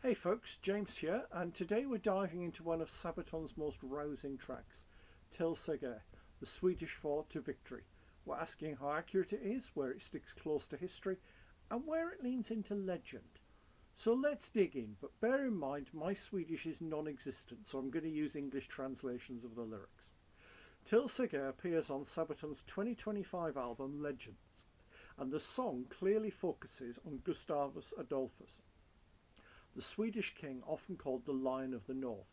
Hey folks, James here, and today we're diving into one of Sabaton's most rousing tracks, Till Seger, the Swedish fort to victory. We're asking how accurate it is, where it sticks close to history, and where it leans into legend. So let's dig in, but bear in mind my Swedish is non-existent, so I'm going to use English translations of the lyrics. Till Seger appears on Sabaton's 2025 album Legends, and the song clearly focuses on Gustavus Adolphus, the Swedish king often called the Lion of the North.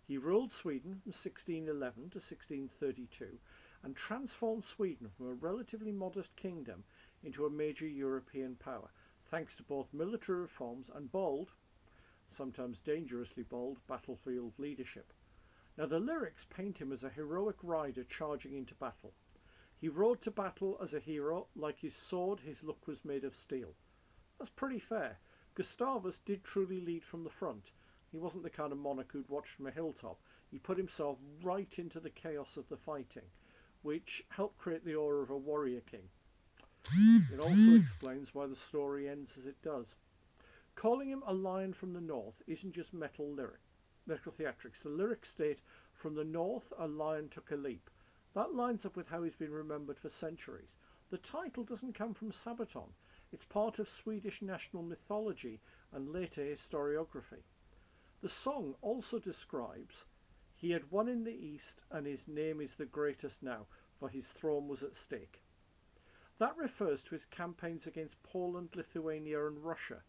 He ruled Sweden from 1611 to 1632 and transformed Sweden from a relatively modest kingdom into a major European power, thanks to both military reforms and bold, sometimes dangerously bold, battlefield leadership. Now the lyrics paint him as a heroic rider charging into battle. He rode to battle as a hero, like his sword his look was made of steel. That's pretty fair. Gustavus did truly lead from the front. He wasn't the kind of monarch who'd watch from a hilltop. He put himself right into the chaos of the fighting, which helped create the aura of a warrior king. It also explains why the story ends as it does. Calling him a lion from the north isn't just metal theatrics. The lyrics state, "From the north a lion took a leap." That lines up with how he's been remembered for centuries. The title doesn't come from Sabaton. It's part of Swedish national mythology and later historiography. The song also describes he had won in the east and his name is the greatest now, for his throne was at stake. That refers to his campaigns against Poland, Lithuania and Russia.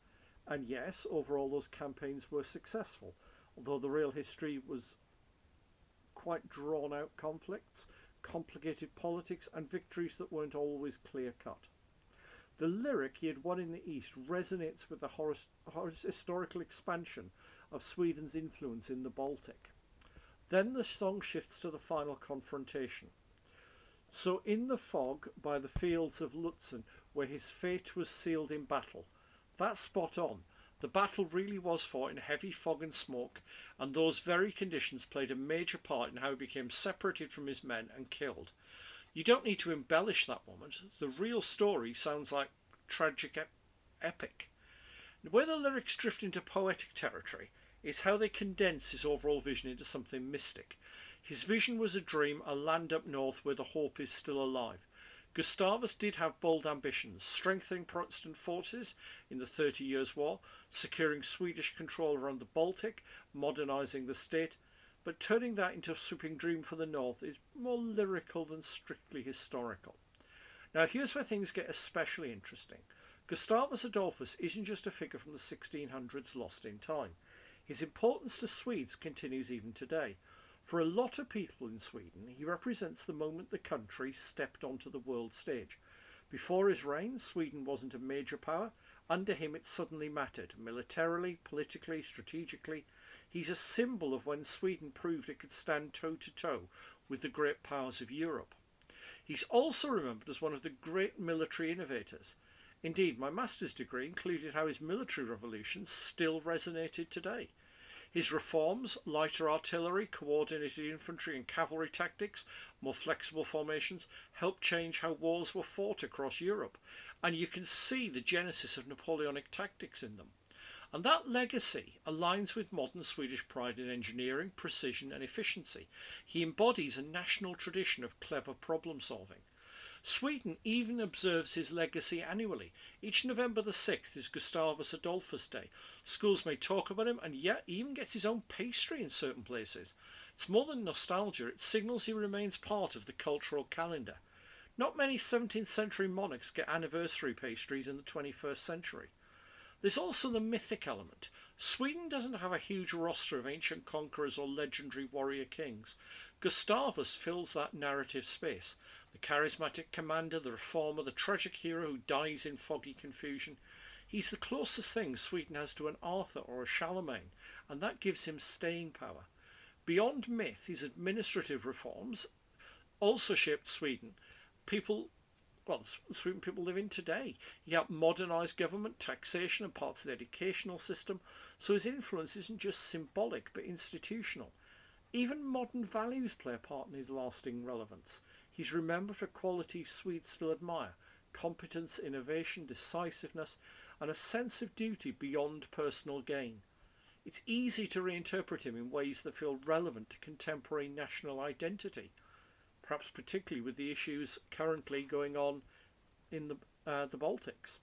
And yes, overall those campaigns were successful, although the real history was quite drawn out conflicts, complicated politics and victories that weren't always clear cut. The lyric he had won in the East resonates with the historical expansion of Sweden's influence in the Baltic. Then the song shifts to the final confrontation. So in the fog by the fields of Lutzen, where his fate was sealed in battle. That's spot on. The battle really was fought in heavy fog and smoke, and those very conditions played a major part in how he became separated from his men and killed. You don't need to embellish that moment. The real story sounds like tragic epic. Where the lyrics drift into poetic territory is how they condense his overall vision into something mystic. His vision was a dream, a land up north where the hope is still alive. Gustavus did have bold ambitions, strengthening Protestant forces in the 30 Years' War, securing Swedish control around the Baltic, modernising the state, but turning that into a sweeping dream for the North is more lyrical than strictly historical. Now here's where things get especially interesting. Gustavus Adolphus isn't just a figure from the 1600s lost in time. His importance to Swedes continues even today. For a lot of people in Sweden, he represents the moment the country stepped onto the world stage. Before his reign, Sweden wasn't a major power. Under him it suddenly mattered, militarily, politically, strategically. He's a symbol of when Sweden proved it could stand toe to toe with the great powers of Europe. He's also remembered as one of the great military innovators. Indeed, my master's degree included how his military revolutions still resonated today. His reforms, lighter artillery, coordinated infantry and cavalry tactics, more flexible formations, helped change how wars were fought across Europe. And you can see the genesis of Napoleonic tactics in them. And that legacy aligns with modern Swedish pride in engineering, precision and efficiency. He embodies a national tradition of clever problem solving. Sweden even observes his legacy annually. Each November the 6th is Gustavus Adolphus Day. Schools may talk about him and yet he even gets his own pastry in certain places. It's more than nostalgia, it signals he remains part of the cultural calendar. Not many 17th century monarchs get anniversary pastries in the 21st century. There's also the mythic element. Sweden doesn't have a huge roster of ancient conquerors or legendary warrior kings. Gustavus fills that narrative space. The charismatic commander, the reformer, the tragic hero who dies in foggy confusion. He's the closest thing Sweden has to an Arthur or a Charlemagne, and that gives him staying power. Beyond myth, his administrative reforms also shaped Sweden. Sweden people live in today. He helped modernise government, taxation and parts of the educational system, so his influence isn't just symbolic but institutional. Even modern values play a part in his lasting relevance. He's remembered for qualities Swedes still admire: competence, innovation, decisiveness and a sense of duty beyond personal gain. It's easy to reinterpret him in ways that feel relevant to contemporary national identity, perhaps particularly with the issues currently going on in the Baltics.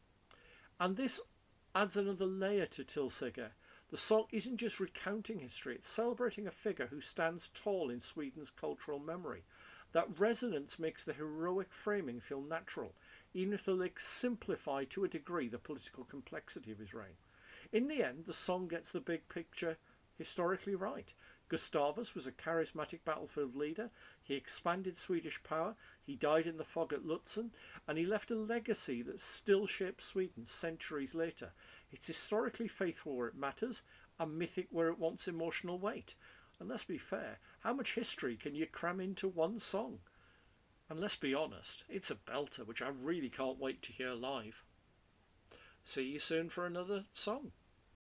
And this adds another layer to Till Seger. The song isn't just recounting history, it's celebrating a figure who stands tall in Sweden's cultural memory. That resonance makes the heroic framing feel natural, even if the lyrics simplify to a degree the political complexity of his reign. In the end, the song gets the big picture historically right. Gustavus was a charismatic battlefield leader. He expanded Swedish power. He died in the fog at Lutzen, and he left a legacy that still shapes Sweden centuries later. It's historically faithful where it matters, and mythic where it wants emotional weight. And let's be fair, how much history can you cram into one song? And let's be honest, it's a belter, which I really can't wait to hear live. See you soon for another song.